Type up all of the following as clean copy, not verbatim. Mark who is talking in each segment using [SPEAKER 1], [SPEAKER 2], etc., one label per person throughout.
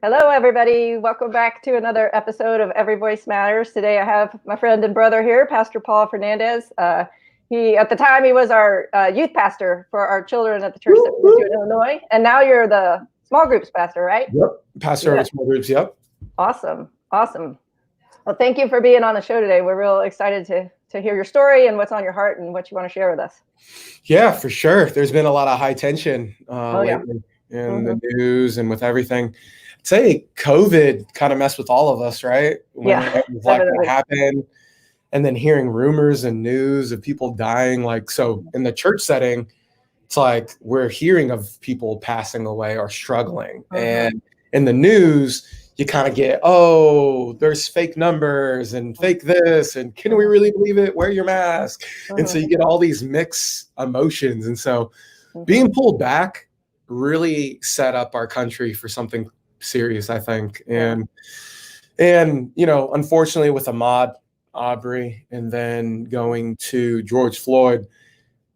[SPEAKER 1] Hello, everybody. Welcome back to another episode of Every Voice Matters. Today I have my friend and brother here, Pastor Paul Fernandes. At the time, he was our youth pastor for our children at the church that we went to in Illinois. And now you're the small groups pastor, right?
[SPEAKER 2] Yep. Pastor of small groups, yep.
[SPEAKER 1] Awesome. Well, thank you for being on the show today. We're real excited to hear your story and what's on your heart and what you want to share with us.
[SPEAKER 2] Yeah, for sure. There's been a lot of high tension lately in the news and with everything. I'd say COVID kind of messed with all of us, right? When it was like that happened, and then hearing rumors and news of people dying. So in the church setting, it's like we're hearing of people passing away or struggling. And in the news, you kind of get, there's fake numbers and fake this, and can we really believe it? Wear your mask. And so you get all these mixed emotions. And so being pulled back really set up our country for something serious, I think. And unfortunately with Ahmaud Arbery and then going to George Floyd,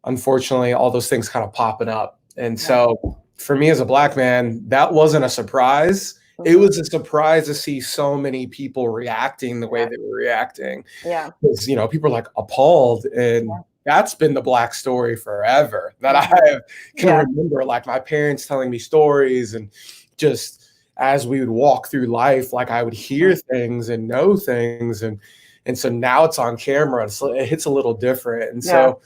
[SPEAKER 2] unfortunately all those things kind of popping up. And so for me as a Black man, that wasn't a surprise. It was a surprise to see so many people reacting the way they were reacting. Yeah. Because, people are like appalled. And that's been the Black story forever that I can remember, like my parents telling me stories, and just as we would walk through life, like I would hear things and know things. And so now it's on camera. So it hits a little different. And so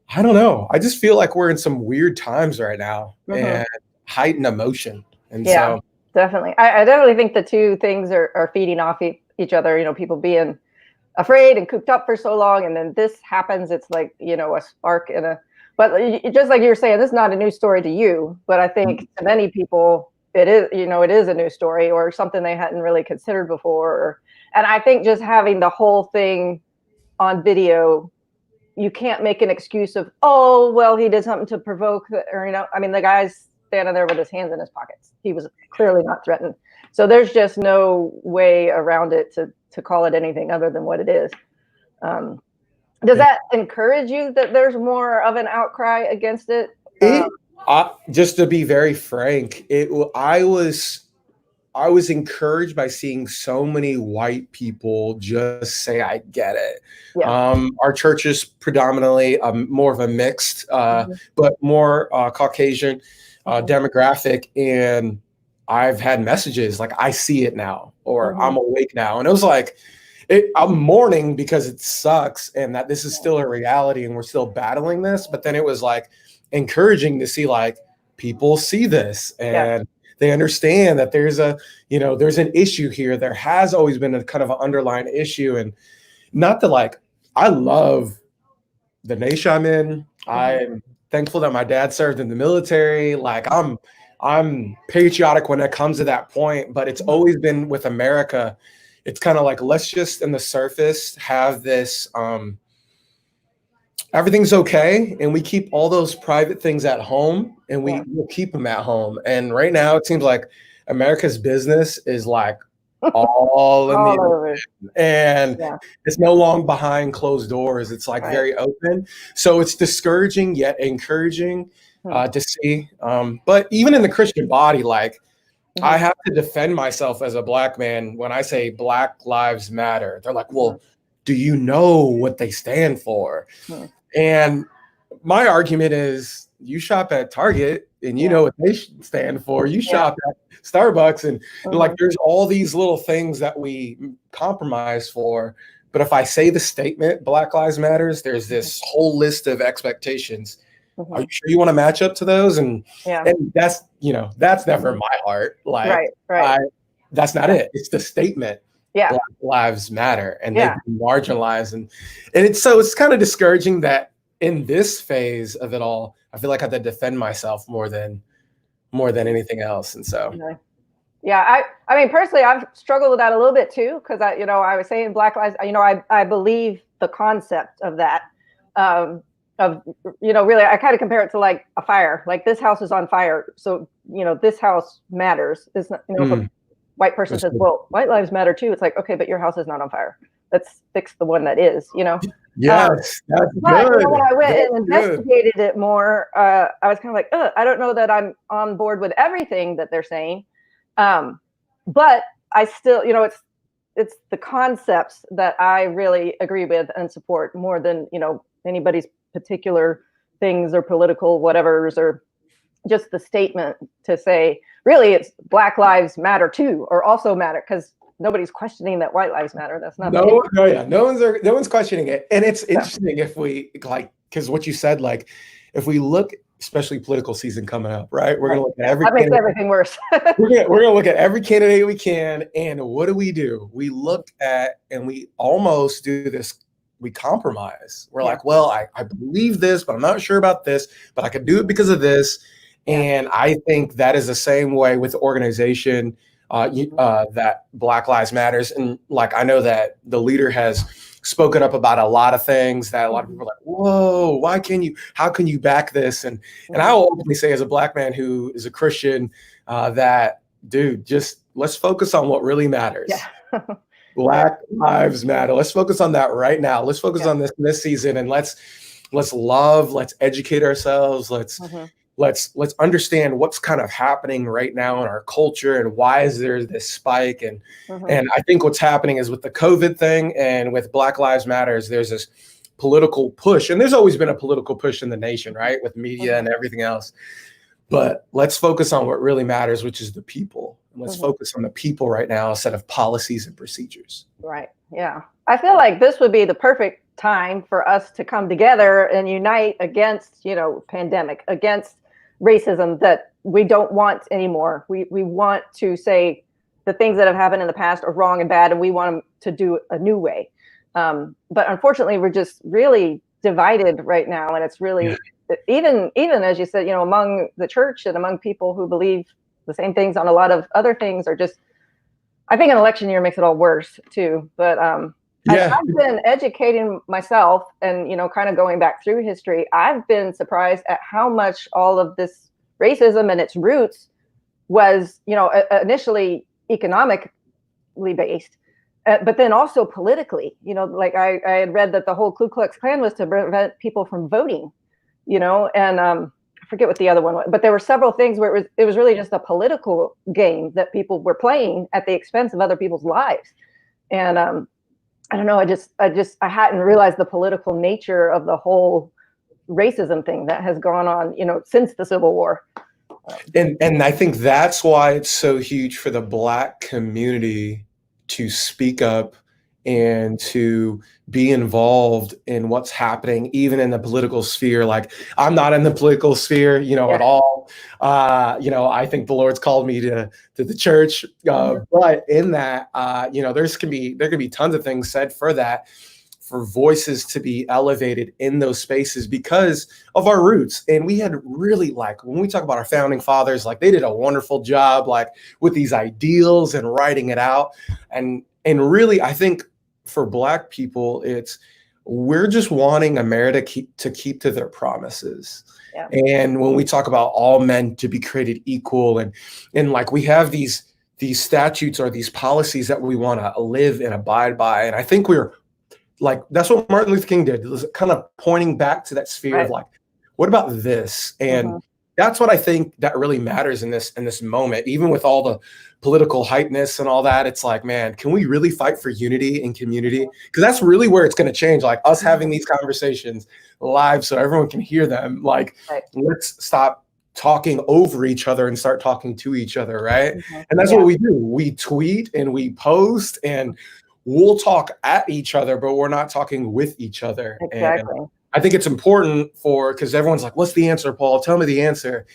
[SPEAKER 2] I don't know. I just feel like we're in some weird times right now and heightened emotion. And so
[SPEAKER 1] definitely. I definitely think the two things are feeding off each other, people being afraid and cooped up for so long. And then this happens. It's like, a spark but just like you were saying, this is not a new story to you, but I think to many people it is, it is a new story or something they hadn't really considered before. And I think just having the whole thing on video, you can't make an excuse of, he did something to provoke, the guy's standing there with his hands in his pockets. He was clearly not threatened. So there's just no way around it to call it anything other than what it is. Does that encourage you that there's more of an outcry against it?
[SPEAKER 2] Just to be very frank, I was encouraged by seeing so many white people just say, I get it. Yeah. Our church is predominantly more of a mixed, but more Caucasian demographic. And I've had messages like, I see it now, or I'm awake now. And it was like, I'm mourning because it sucks and that this is still a reality and we're still battling this. But then it was like encouraging to see like people see this and they understand that there's there's an issue here. There has always been a kind of an underlying issue. And not that I love the nation I'm in. I'm thankful that my dad served in the military. I'm patriotic when it comes to that point, but it's always been with America. It's kind of like, let's just in the surface have this, everything's okay. And we keep all those private things at home and we'll keep them at home. And right now it seems like America's business is like all in the open. And it's no longer behind closed doors. It's like very open. So it's discouraging yet encouraging to see. But even in the Christian body, I have to defend myself as a Black man when I say Black Lives Matter. They're like, well, do you know what they stand for? And my argument is you shop at Target and you know what they stand for. You shop at Starbucks and there's all these little things that we compromise for. But if I say the statement Black Lives Matters, there's this whole list of expectations. Are you sure you want to match up to those? And that's, that's never my heart. That's not it. It's the statement. Black Lives Matter, and they've been marginalized, and it's kind of discouraging that in this phase of it all, I feel like I have to defend myself more than anything else, and so.
[SPEAKER 1] Yeah, I mean, personally, I've struggled with that a little bit too, because I was saying Black Lives. I believe the concept of that. Really, I kind of compare it to like a fire. Like this house is on fire, so this house matters. It's not, if a white person says, "Well, white lives matter too," it's like, okay, but your house is not on fire. Let's fix the one that is.
[SPEAKER 2] Yes, that's
[SPEAKER 1] but
[SPEAKER 2] good.
[SPEAKER 1] When I went and investigated it more, I was kind of like, I don't know that I'm on board with everything that they're saying. but I still, it's the concepts that I really agree with and support more than, anybody's particular things or political whatevers, or just the statement to say, really, it's Black Lives Matter too, or also matter, because nobody's questioning that white lives matter. That's not
[SPEAKER 2] no one's questioning it. And it's interesting if we because what you said, if we look, especially political season coming up, right? We're gonna look at
[SPEAKER 1] that makes everything worse.
[SPEAKER 2] we're gonna look at every candidate we can, and what do? We look at, and we almost do this. We compromise. We're like, well, I believe this, but I'm not sure about this, but I could do it because of this. And I think that is the same way with the organization that Black Lives Matters. And I know that the leader has spoken up about a lot of things that a lot of people are like, whoa, how can you back this? And I will openly say, as a Black man who is a Christian, that, dude, just let's focus on what really matters.
[SPEAKER 1] Yeah.
[SPEAKER 2] Black Lives Matter. Let's focus on that right now. Let's focus on this season, and let's love, let's educate ourselves. Let's understand what's kind of happening right now in our culture, and why is there this spike. And I think what's happening is with the COVID thing and with Black Lives Matters, there's this political push, and there's always been a political push in the nation, right? With media and everything else. But let's focus on what really matters, which is the people. And let's focus on the people right now instead of policies and procedures.
[SPEAKER 1] Right. Yeah. I feel like this would be the perfect time for us to come together and unite against, pandemic, against racism that we don't want anymore. We want to say the things that have happened in the past are wrong and bad, and we want them to do a new way. But unfortunately, we're just really divided right now, and it's really even as you said, among the church and among people who believe the same things on a lot of other things, are just. I think an election year makes it all worse too. But I've been educating myself and, kind of going back through history. I've been surprised at how much all of this racism and its roots was, initially economically based, but then also politically. I had read that the whole Ku Klux Klan was to prevent people from voting, and I forget what the other one was, but there were several things where it was really just a political game that people were playing at the expense of other people's lives. And I don't know, I hadn't realized the political nature of the whole racism thing that has gone on, since the Civil War.
[SPEAKER 2] And I think that's why it's so huge for the Black community to speak up and to be involved in what's happening, even in the political sphere. I'm not in the political sphere, at all. I think the Lord's called me to the church, but in that, there can be tons of things said for that, for voices to be elevated in those spaces because of our roots. And we had really, when we talk about our founding fathers, they did a wonderful job, with these ideals and writing it out. And really, I think for Black people, we're just wanting America to keep to their promises. Yeah. And when we talk about all men to be created equal, and we have these statutes or these policies that we want to live and abide by. And I think we're that's what Martin Luther King did. It was kind of pointing back to that sphere of what about this? And that's what I think that really matters in this moment, even with all the political hypeness and all that. It's man, can we really fight for unity and community? Because that's really where it's going to change. Us having these conversations live so everyone can hear them. Let's stop talking over each other and start talking to each other, right? And that's what we do. We tweet and we post and we'll talk at each other, but we're not talking with each other.
[SPEAKER 1] Exactly.
[SPEAKER 2] And I think it's important because everyone's like, what's the answer, Paul? Tell me the answer.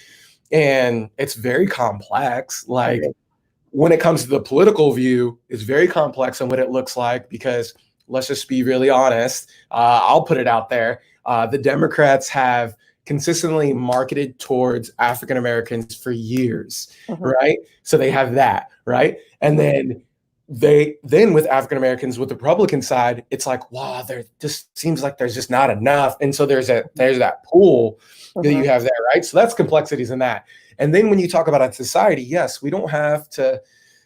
[SPEAKER 2] And it's very complex. When it comes to the political view, it's very complex on what it looks like, because let's just be really honest. I'll put it out there. The Democrats have consistently marketed towards African Americans for years, right? So they have that, right? And then with African Americans, with the Republican side, it's wow, there just seems like there's just not enough. And so there's that pool that you have there, right? So that's complexities in that. And then when you talk about a society, yes, we don't have to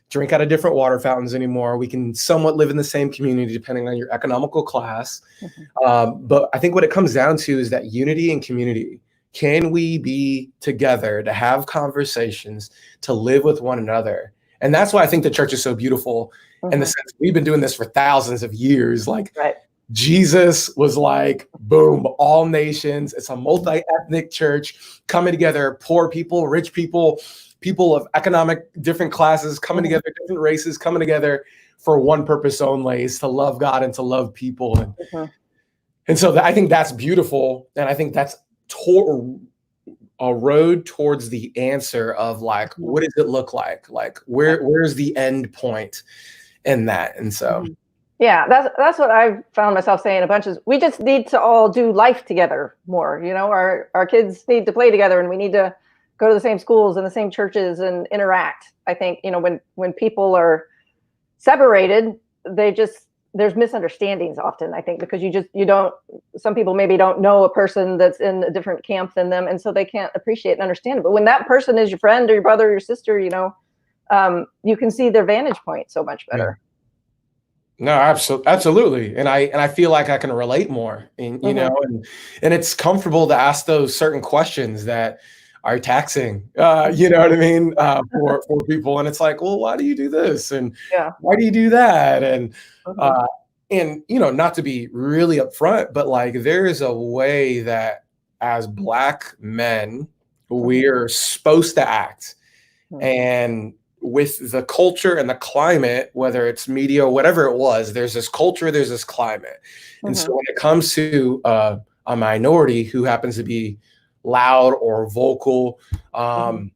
[SPEAKER 2] drink out of different water fountains anymore. We can somewhat live in the same community depending on your economical class. But I think what it comes down to is that unity and community. Can we be together to have conversations, to live with one another? And that's why I think the church is so beautiful in the sense we've been doing this for thousands of years. Like Jesus was like, boom, all nations. It's a multi-ethnic church coming together, poor people, rich people, people of economic different classes coming together, different races coming together for one purpose only, is to love God and to love people. And so I think that's beautiful. And I think that's a road towards the answer of like, what does it look like? Like, where's the end point in that? And so,
[SPEAKER 1] yeah, that's what I've found myself saying a bunch is we just need to all do life together more. You know, our kids need to play together, and we need to go to the same schools and the same churches and interact. I think, you know, when people are separated, there's misunderstandings often, I think, because some people maybe don't know a person that's in a different camp than them, and so they can't appreciate and understand it. But when that person is your friend or your brother or your sister, you know, you can see their vantage point so much better.
[SPEAKER 2] No, absolutely. And I feel like I can relate more, and, you know, and it's comfortable to ask those certain questions that are taxing, you know what I mean? For people. And it's like, well, why do you do this? And why do you do that? And, you know, not to be really upfront, but like, there is a way that as Black men, we're supposed to act. And with the culture and the climate, whether it's media, whatever it was, there's this culture, there's this climate. And so when it comes to a minority who happens to be loud or vocal, I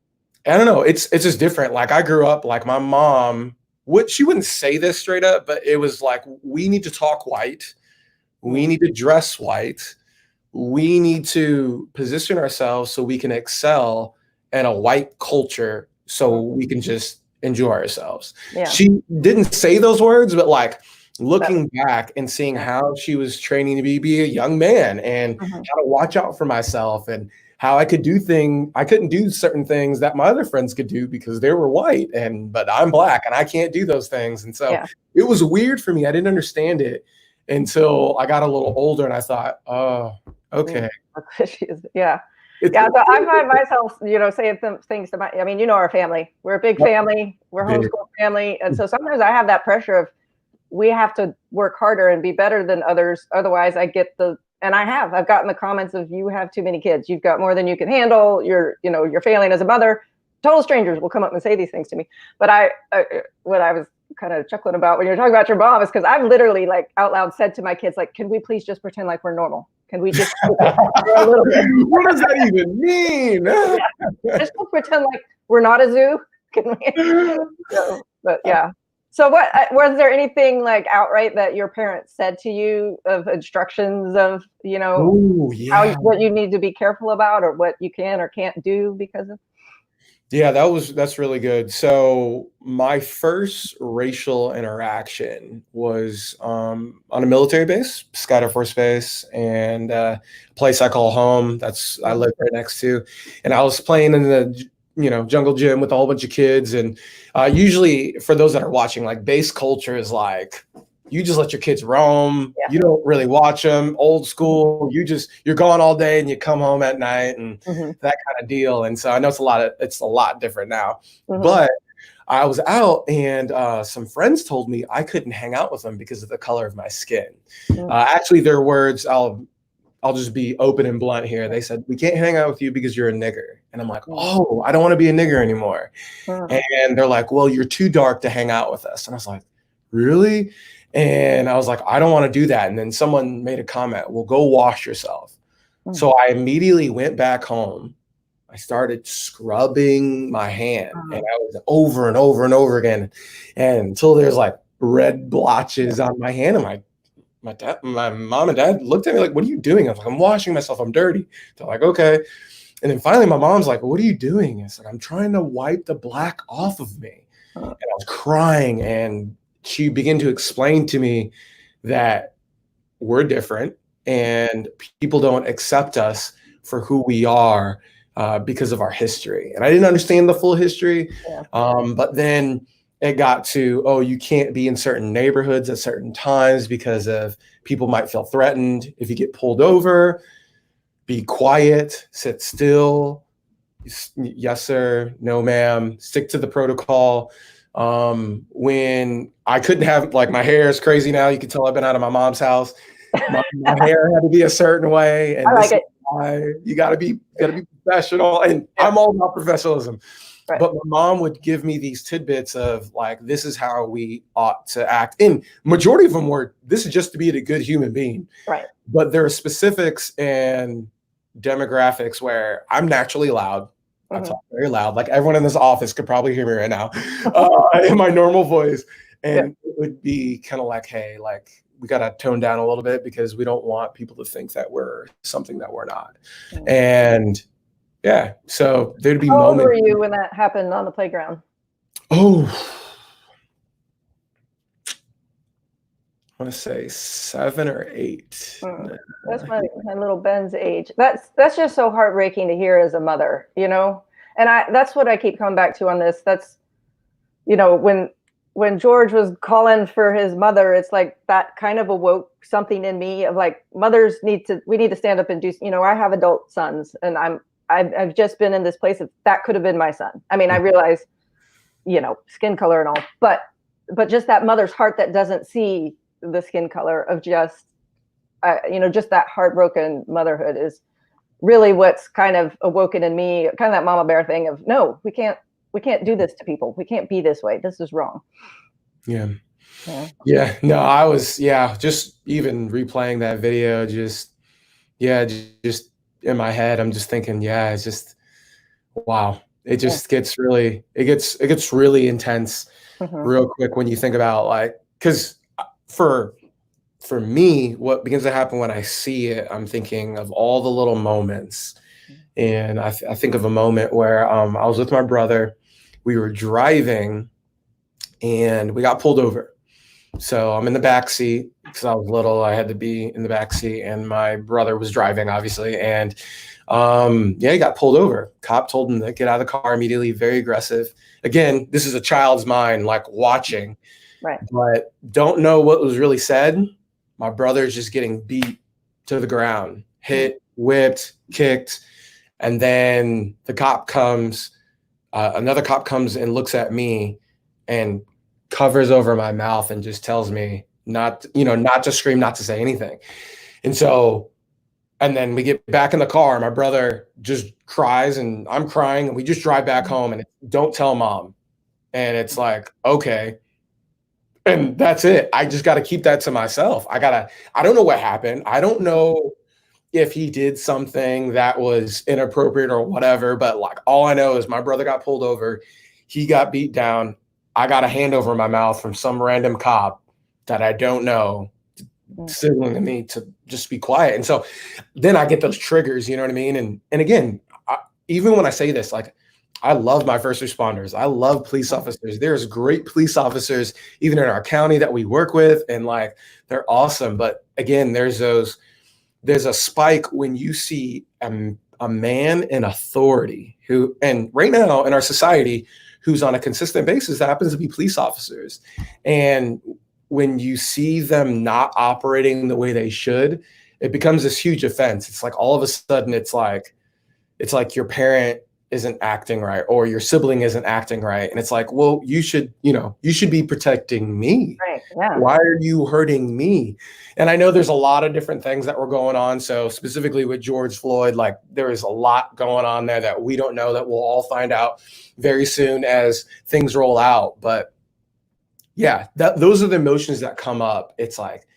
[SPEAKER 2] don't know, it's just different. Like I grew up, like my mom, she wouldn't say this straight up, but it was like, we need to talk white. We need to dress white. We need to position ourselves so we can excel in a white culture, so we can just enjoy ourselves. She didn't say those words, but like looking back and seeing how she was training to be a young man and how to watch out for myself, and how I couldn't do certain things that my other friends could do because they were white, but I'm Black and I can't do those things. And so it was weird for me. I didn't understand it until I got a little older, and I thought, oh, okay. So
[SPEAKER 1] I find myself, you know, saying things to I mean, you know, our family, we're a big family, we're a homeschool family. And so sometimes I have that pressure of, we have to work harder and be better than others. Otherwise I've gotten the comments of, you have too many kids. You've got more than you can handle. You're failing as a mother. Total strangers will come up and say these things to me. But what I was kind of chuckling about when you're talking about your mom is because I've literally like out loud said to my kids, like, can we please just pretend like we're normal? Can we just a little bit?
[SPEAKER 2] What does that even mean?
[SPEAKER 1] Just pretend like we're not a zoo. Can we? But yeah. So was there anything like outright that your parents said to you of instructions of, you know, what you need to be careful about, or what you can or can't do because of?
[SPEAKER 2] Yeah, that's really good. So my first racial interaction was on a military base, Scott Air Force Base, and a place I call home. I live right next to, and I was playing in the jungle gym with a whole bunch of kids. And usually, for those that are watching, like base culture is like, you just let your kids roam. You don't really watch them. Old school. You're gone all day and you come home at night, and that kind of deal. And so I know it's a lot different now, but I was out, and some friends told me I couldn't hang out with them because of the color of my skin. Actually, their words, I'll just be open and blunt here. They said, we can't hang out with you because you're a nigger. And I'm like, oh, I don't want to be a nigger anymore. And they're like, well, you're too dark to hang out with us. And I was like, really? And I was like, I don't want to do that. And then someone made a comment, well, go wash yourself. So I immediately went back home. I started scrubbing my hand, and I was over and over and over again, and until there's like red blotches on my hand. And my mom and dad looked at me like, what are you doing? I was like, I'm washing myself. I'm dirty. They're like, okay. And then finally my mom's like, what are you doing? I said, I'm trying to wipe the black off of me. And I was crying, and she began to explain to me that we're different and people don't accept us for who we are because of our history. And I didn't understand the full history. But then it got to, oh, you can't be in certain neighborhoods at certain times because of people might feel threatened. If you get pulled over, be quiet, sit still. Yes, sir. No, ma'am. Stick to the protocol. When I couldn't have, like, my hair is crazy now. You can tell I've been out of my mom's house. My hair had to be a certain way,
[SPEAKER 1] I
[SPEAKER 2] and
[SPEAKER 1] like
[SPEAKER 2] this is
[SPEAKER 1] it.
[SPEAKER 2] why you gotta be professional. And
[SPEAKER 1] Yeah.
[SPEAKER 2] I'm all about professionalism.
[SPEAKER 1] Right.
[SPEAKER 2] But my mom would give me these tidbits of, like, this is how we ought to act. And majority of them were, this is just to be a good human being.
[SPEAKER 1] Right.
[SPEAKER 2] But there are specifics and demographics where I'm naturally loud. I talk very loud. Like, everyone in this office could probably hear me right now in my normal voice. And it would be kind of like, hey, like, we got to tone down a little bit because we don't want people to think that we're something that we're not. And yeah, so there'd be
[SPEAKER 1] How old
[SPEAKER 2] moments.
[SPEAKER 1] were you when that happened on the playground?
[SPEAKER 2] Oh, I want to say 7 or 8.
[SPEAKER 1] That's my little Ben's age. That's just so heartbreaking to hear as a mother, you know? And that's what I keep coming back to on this. That's, you know, when George was calling for his mother, it's like that kind of awoke something in me of like, mothers we need to stand up and do, you know, I have adult sons, and I've just been in this place of that could have been my son. I mean, I realize, you know, skin color and all, but just that mother's heart that doesn't see the skin color of just, you know, just that heartbroken motherhood is really what's kind of awoken in me, kind of that mama bear thing of, no, we can't do this to people. We can't be this way. This is wrong.
[SPEAKER 2] Yeah. No, I was, just even replaying that video, just in my head, I'm just thinking, it's just, wow. It just gets really, it gets really intense real quick when you think about, like, because for me, what begins to happen when I see it, I'm thinking of all the little moments. And I think of a moment where I was with my brother. We were driving and we got pulled over. So I'm in the back seat because I was little. I had to be in the back seat, and my brother was driving, obviously. And he got pulled over. Cop told him to get out of the car immediately. Very aggressive. Again, this is a child's mind, like, watching,
[SPEAKER 1] Right?
[SPEAKER 2] But don't know what was really said. My brother's just getting beat to the ground, hit, whipped, kicked, and then the cop comes. Another cop comes and looks at me and covers over my mouth and just tells me not to scream, not to say anything. And so, and then we get back in the car. My brother just cries and I'm crying, and we just drive back home, and don't tell mom. And it's like, okay. And that's it. I just got to keep that to myself. I don't know what happened. I don't know if he did something that was inappropriate or whatever, but, like, all I know is my brother got pulled over. He got beat down. I got a hand over my mouth from some random cop that I don't know, signaling to me to just be quiet. And so then I get those triggers, you know what I mean? And again, even when I say this, like, I love my first responders. I love police officers. There's great police officers, even in our county, that we work with, and, like, they're awesome. But again, there's a spike when you see a man in authority who, and right now in our society, who's on a consistent basis, that happens to be police officers. And when you see them not operating the way they should, it becomes this huge offense. It's like, all of a sudden, it's like your parent isn't acting right, or your sibling isn't acting right. And it's like, well, you should be protecting me.
[SPEAKER 1] Right. Yeah.
[SPEAKER 2] Why are you hurting me? And I know there's a lot of different things that were going on. So specifically with George Floyd, like, there is a lot going on there that we don't know, that we'll all find out very soon as things roll out. But those are the emotions that come up. It's like,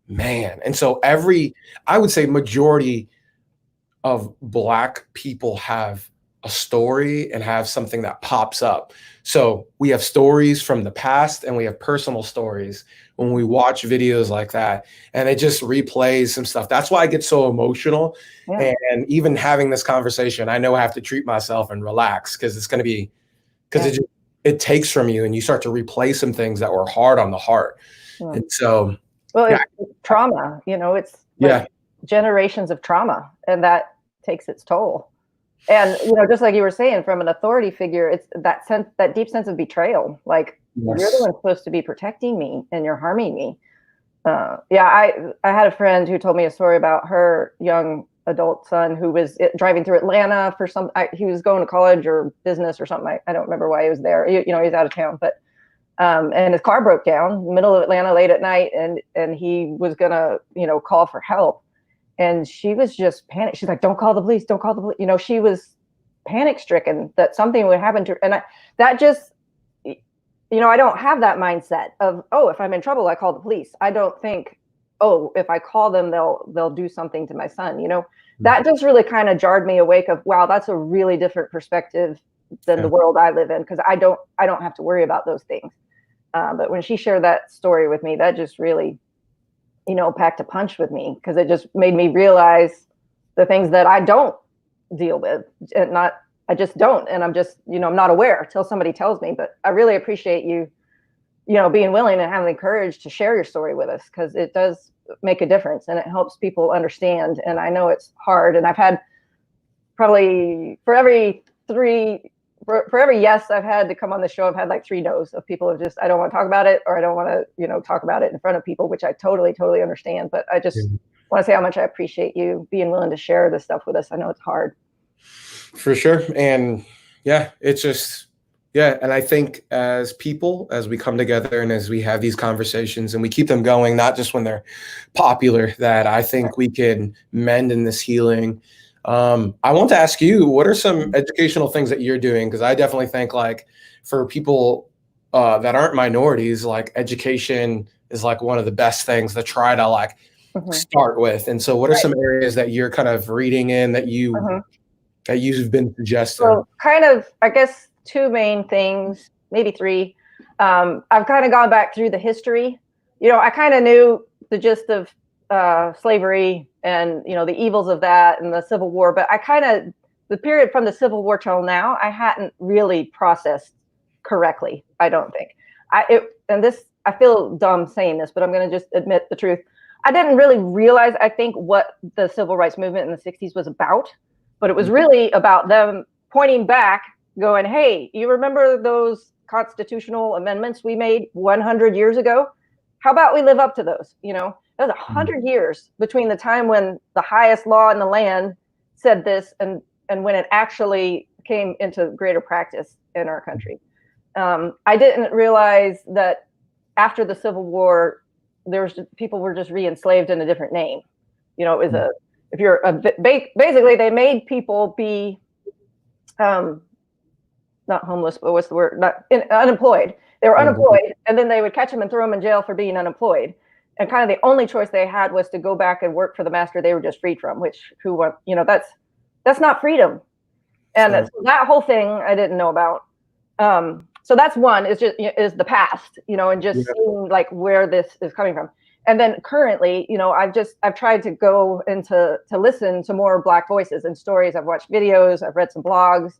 [SPEAKER 2] man. And so I would say majority of Black people have a story and have something that pops up. So we have stories from the past, and we have personal stories when we watch videos like that, and it just replays some stuff. That's why I get so emotional. Yeah. And even having this conversation, I know I have to treat myself and relax, because it's going to be, because it takes from you, and you start to replay some things that were hard on the heart. Yeah. And so,
[SPEAKER 1] well, it's trauma, it's like generations of trauma, and that takes its toll. And, just like you were saying, from an authority figure, it's that deep sense of betrayal. Like, you're the one supposed to be protecting me, and you're harming me. I had a friend who told me a story about her young adult son who was driving through Atlanta for he was going to college or business or something. I don't remember why he was there. He was out of town, but and his car broke down, middle of Atlanta, late at night, and he was gonna, call for help, and she was just panicked. She's like, "Don't call the police! Don't call the police!" She was panic stricken that something would happen to her, and that just, I don't have that mindset of, oh, if I'm in trouble, I call the police. I don't think, oh, if I call them, they'll do something to my son. That just really kind of jarred me awake of, wow, that's a really different perspective than the world I live in, because I don't have to worry about those things. But when she shared that story with me, that just really, packed a punch with me, because it just made me realize the things that I don't deal with, and I just don't, and I'm just, I'm not aware till somebody tells me. But I really appreciate you, being willing and having the courage to share your story with us, because it does make a difference and it helps people understand. And I know it's hard, and I've had probably for every yes I've had to come on the show, I've had like 3 no's of people who just, I don't want to talk about it, or I don't want to, talk about it in front of people, which I totally understand. But I just want to say how much I appreciate you being willing to share this stuff with us. I know it's hard.
[SPEAKER 2] For sure. And yeah, it's just, and I think as people, as we come together and as we have these conversations and we keep them going, not just when they're popular, that I think we can mend in this healing. I want to ask you, what are some educational things that you're doing? Because I definitely think, like, for people that aren't minorities, like, education is like one of the best things to try to like start with. And so what are some areas that you're kind of reading in that you've been suggesting?
[SPEAKER 1] So kind of, I guess, 2 main things, maybe 3. I've kind of gone back through the history. I kind of knew the gist of slavery and, the evils of that and the Civil War, but the period from the Civil War till now, I hadn't really processed correctly, I don't think. I feel dumb saying this, but I'm going to just admit the truth. I didn't really realize, I think, what the civil rights movement in the 60s was about. But it was really about them pointing back, going, hey, you remember those constitutional amendments we made 100 years ago? How about we live up to those? It was 100 years between the time when the highest law in the land said this and when it actually came into greater practice in our country. I didn't realize that after the Civil War, people were just re-enslaved in a different name. It was if you're basically, they made people be not homeless, but what's the word? Unemployed. They were unemployed, and then they would catch them and throw them in jail for being unemployed. And kind of the only choice they had was to go back and work for the master they were just freed from. That's not freedom. And that whole thing I didn't know about. So that's one, is the past, and just seeing like where this is coming from. And then currently, I've tried to go into to listen to more Black voices and stories. I've watched videos, I've read some blogs,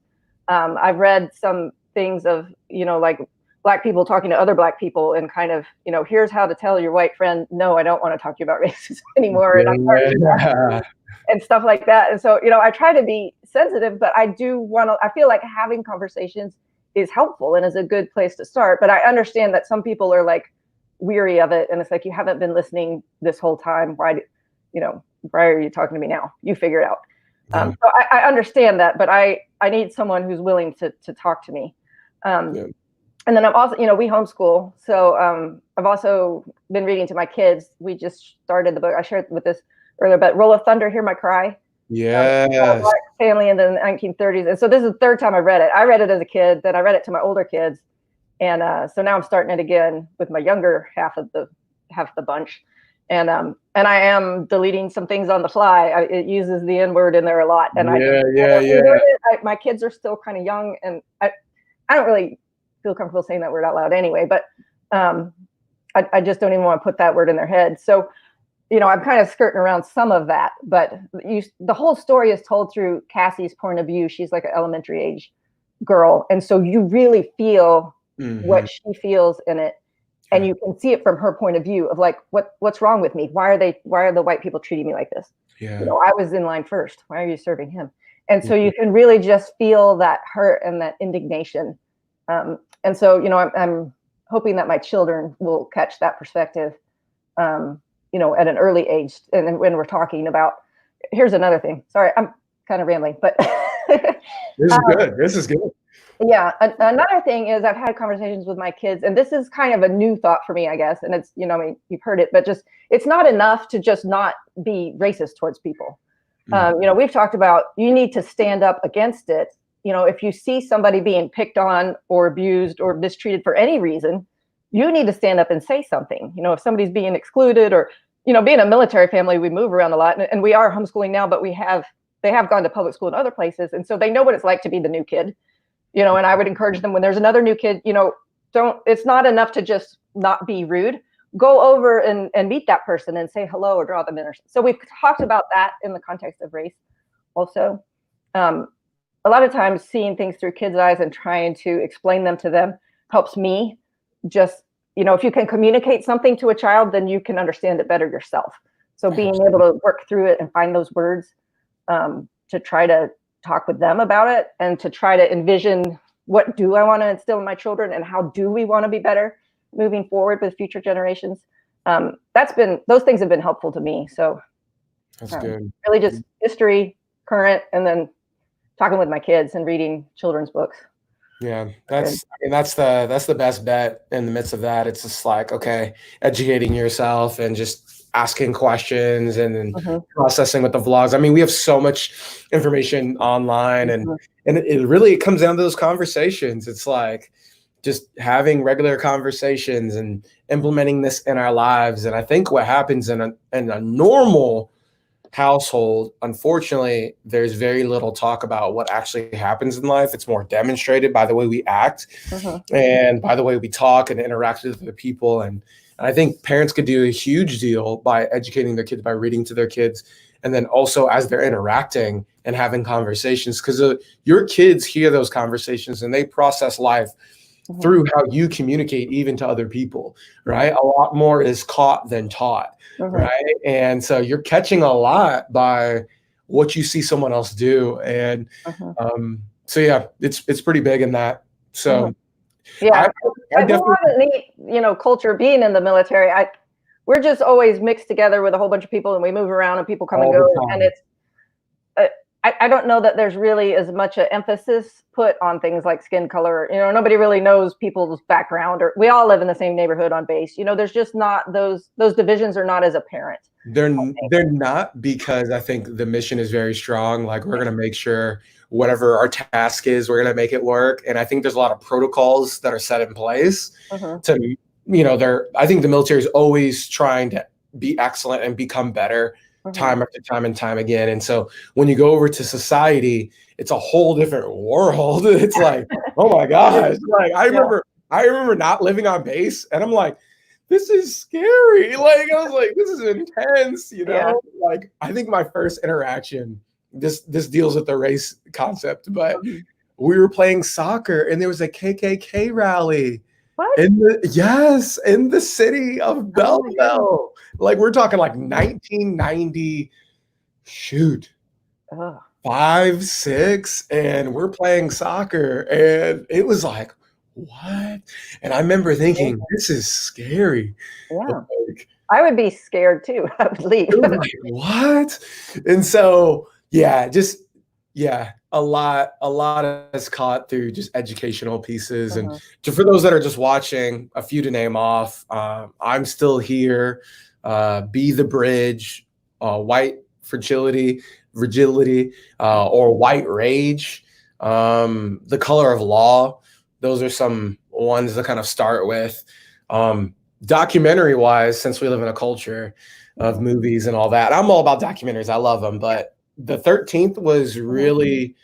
[SPEAKER 1] I've read some things of, like Black people talking to other Black people and kind of, here's how to tell your white friend, no, I don't want to talk to you about racism anymore. And stuff like that. And so, I try to be sensitive, but I feel like having conversations is helpful and is a good place to start. But I understand that some people are like weary of it, and it's like, you haven't been listening this whole time. Why are you talking to me now? You figure it out. So I understand that, but I need someone who's willing to talk to me. And then I'm also, we homeschool, so I've also been reading to my kids. We just started the book. I shared with this earlier, but Roll of Thunder, Hear My Cry.
[SPEAKER 2] Yes.
[SPEAKER 1] Black family in the 1930s. And so this is the 3rd time I read it. I read it as a kid, then I read it to my older kids. And so now I'm starting it again with my younger half of the bunch. And I am deleting some things on the fly. It uses the N-word in there a lot. And my kids are still kind of young, and I don't really feel comfortable saying that word out loud anyway, but I just don't even want to put that word in their head. So, I'm kind of skirting around some of that, but the whole story is told through Cassie's point of view. She's like an elementary age girl. And so you really feel what she feels in it. And you can see it from her point of view of like, what's wrong with me? Why are the white people treating me like this?
[SPEAKER 2] Yeah.
[SPEAKER 1] I was in line first. Why are you serving him? And so you can really just feel that hurt and that indignation. And so, I'm hoping that my children will catch that perspective, at an early age. And when we're talking about, here's another thing. Sorry, I'm kind of rambling, but
[SPEAKER 2] This is
[SPEAKER 1] Um,
[SPEAKER 2] good. This is good.
[SPEAKER 1] yeah. Another thing is I've had conversations with my kids, and this is kind of a new thought for me, I guess. And it's, I mean, you've heard it, but just it's not enough to just not be racist towards people. We've talked about you need to stand up against it. If you see somebody being picked on or abused or mistreated for any reason, you need to stand up and say something. If somebody's being excluded or, being a military family, we move around a lot, and we are homeschooling now, but they have gone to public school in other places. And so they know what it's like to be the new kid, and I would encourage them when there's another new kid, it's not enough to just not be rude. Go over and meet that person and say hello or draw them in. So we've talked about that in the context of race also. A lot of times seeing things through kids' eyes and trying to explain them to them helps me. Just, if you can communicate something to a child, then you can understand it better yourself. So being able to work through it and find those words to try to talk with them about it and to try to envision what do I want to instill in my children and how do we want to be better moving forward with future generations. Those things have been helpful to me. So
[SPEAKER 2] that's good.
[SPEAKER 1] Really just history, current, and then talking with my kids and reading children's books.
[SPEAKER 2] Yeah, that's the best bet in the midst of that. It's just like, okay, educating yourself and just asking questions and then processing with the vlogs. I mean, we have so much information online and it really comes down to those conversations. It's like just having regular conversations and implementing this in our lives. And I think what happens in a normal household, unfortunately, there's very little talk about what actually happens in life. It's more demonstrated by the way we act and by the way we talk and interact with other people. And I think parents could do a huge deal by educating their kids, by reading to their kids, and then also as they're interacting and having conversations, because your kids hear those conversations and they process life through how you communicate even to other people, right? A lot more is caught than taught. Right. And so you're catching a lot by what you see someone else do. And so, yeah, it's pretty big in that. So,
[SPEAKER 1] yeah, I definitely have a neat, culture being in the military. We're just always mixed together with a whole bunch of people and we move around and people come and go. And it's, I don't know that there's really as much an emphasis put on things like skin color. Nobody really knows people's background, or we all live in the same neighborhood on base. There's just not those divisions are not as apparent.
[SPEAKER 2] They're not, because I think the mission is very strong. Like, we're going to make sure whatever our task is, we're going to make it work. And I think there's a lot of protocols that are set in place to, I think the military is always trying to be excellent and become better time after time and time again. And so when you go over to society, it's a whole different world. It's like, oh my gosh. Like, I remember not living on base and I'm like, this is scary. Like, I was like, this is intense, Like, I think my first interaction, this deals with the race concept, but we were playing soccer and there was a KKK rally. What? In the city of Belleville. Like, we're talking like 1990, 5, 6, and we're playing soccer. And it was like, what? And I remember thinking, this is scary.
[SPEAKER 1] Yeah. Like, I would be scared too. I would leave.
[SPEAKER 2] Like, what? And so, a lot is caught through just educational pieces. And for those that are just watching, a few to name off, I'm Still Here, Be the Bridge, White Fragility, or White Rage, The Color of Law. Those are some ones to kind of start with. Documentary wise, since we live in a culture of movies and all that, I'm all about documentaries. I love them, but the 13th was really,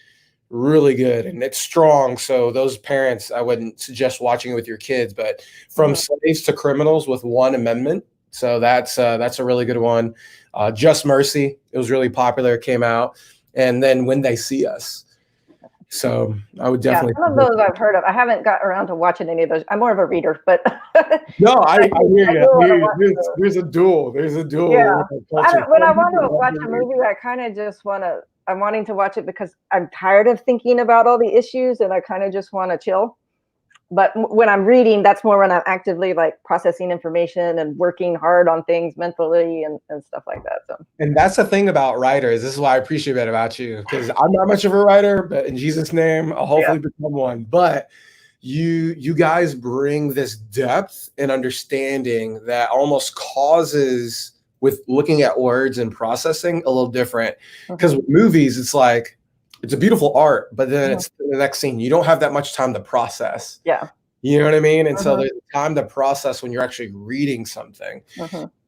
[SPEAKER 2] really good and it's strong. So those parents, I wouldn't suggest watching it with your kids, but From Slaves to Criminals with One Amendment. So that's a really good one. Just Mercy. It was really popular. It came out. And then When They See Us. So I would definitely.
[SPEAKER 1] Yeah, some of those I've heard of. I haven't got around to watching any of those. I'm more of a reader, but.
[SPEAKER 2] No, I hear you. There's a duel.
[SPEAKER 1] Yeah. When I want to watch a movie, I kind of just I'm wanting to watch it because I'm tired of thinking about all the issues and I kind of just want to chill. but when I'm reading, that's more when I'm actively like processing information and working hard on things mentally and stuff like that. So,
[SPEAKER 2] and that's the thing about writers. This is why I appreciate that about you, because I'm not much of a writer, but in Jesus' name, I'll hopefully become one. But you guys bring this depth and understanding that almost causes, with looking at words and processing, a little different. Because with movies, it's like, it's a beautiful art, but then it's the next scene. You don't have that much time to process.
[SPEAKER 1] Yeah.
[SPEAKER 2] You know what I mean? And so there's time to process when you're actually reading something.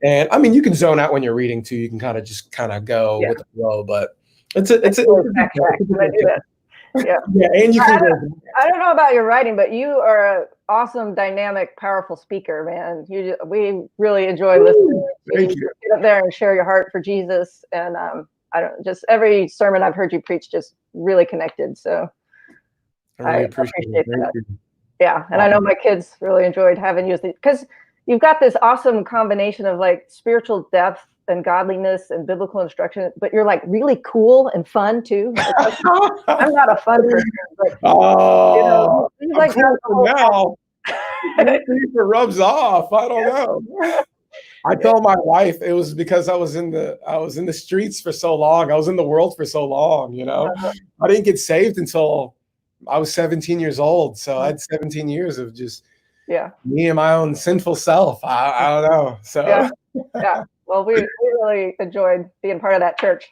[SPEAKER 2] And I mean, you can zone out when you're reading too. You can kind of go with the flow, but it's
[SPEAKER 1] yeah.
[SPEAKER 2] And you can
[SPEAKER 1] I don't know about your writing, but you are an awesome, dynamic, powerful speaker, man. We really enjoy listening to you get up there and share your heart for Jesus. And I don't just every sermon I've heard you preach just really connected. So
[SPEAKER 2] I really appreciate that.
[SPEAKER 1] Yeah, and I know my kids really enjoyed having you because you've got this awesome combination of like spiritual depth and godliness and biblical instruction, but you're like really cool and fun too. I'm not a fun person, but you know, he's like
[SPEAKER 2] cool now. It rubs off. I don't know. I told my wife it was because I was in the streets for so long. I was in the world for so long, you know. I didn't get saved until I was 17 years old. So I had 17 years of just me and my own sinful self. I don't know. So
[SPEAKER 1] yeah. Well, we really enjoyed being part of that church.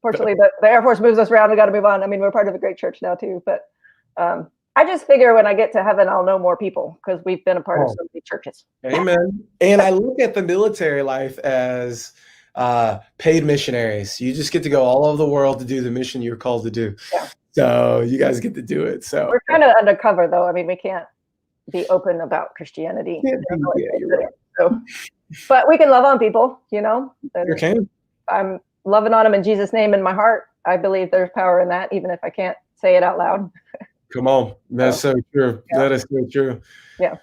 [SPEAKER 1] Fortunately, the Air Force moves us around. We got to move on. I mean, we're part of a great church now too. But I just figure when I get to heaven, I'll know more people because we've been a part of so many churches.
[SPEAKER 2] Amen. And I look at the military life as paid missionaries. You just get to go all over the world to do the mission you're called to do.
[SPEAKER 1] Yeah.
[SPEAKER 2] So you guys get to do it. So
[SPEAKER 1] we're kind of undercover, though. I mean, we can't be open about Christianity. So, but we can love on people, you know.
[SPEAKER 2] You can.
[SPEAKER 1] I'm loving on them in Jesus' name in my heart. I believe there's power in that, even if I can't say it out loud.
[SPEAKER 2] Come on. That's so true. Yeah. That is so true.
[SPEAKER 1] Yeah.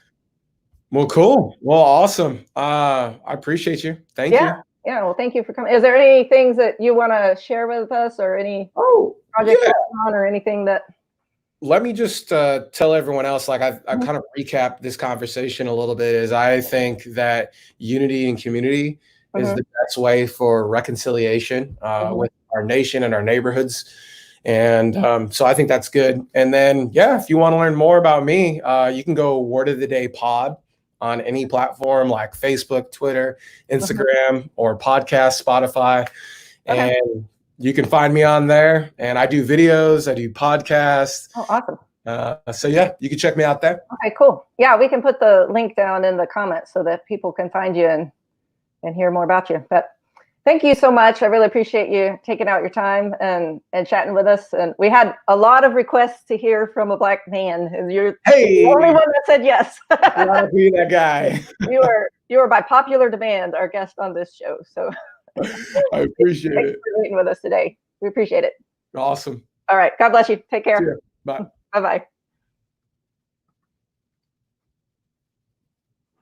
[SPEAKER 2] Well, cool. Well, awesome. I appreciate you. Thank you.
[SPEAKER 1] Yeah. Well, thank you for coming. Is there any things that you want to share with us or any projects on or anything that?
[SPEAKER 2] Let me just tell everyone else, like I kind of recap this conversation a little bit, is I think that unity and community is the best way for reconciliation with our nation and our neighborhoods. And so I think that's good. And then, if you want to learn more about me, you can go Word of the Day Pod on any platform like Facebook, Twitter, Instagram, or podcast, Spotify. And you can find me on there. And I do videos, I do podcasts.
[SPEAKER 1] Oh, awesome.
[SPEAKER 2] So you can check me out there.
[SPEAKER 1] Okay, cool. Yeah, we can put the link down in the comments so that people can find you and hear more about you. But thank you so much. I really appreciate you taking out your time and chatting with us. And we had a lot of requests to hear from a Black man. You're the only one that said yes.
[SPEAKER 2] I want to be that guy.
[SPEAKER 1] You are by popular demand our guest on this show. So
[SPEAKER 2] I appreciate
[SPEAKER 1] Thanks for meeting with us today. We appreciate it.
[SPEAKER 2] Awesome.
[SPEAKER 1] All right. God bless you. Take care.
[SPEAKER 2] Bye.
[SPEAKER 1] Bye-bye.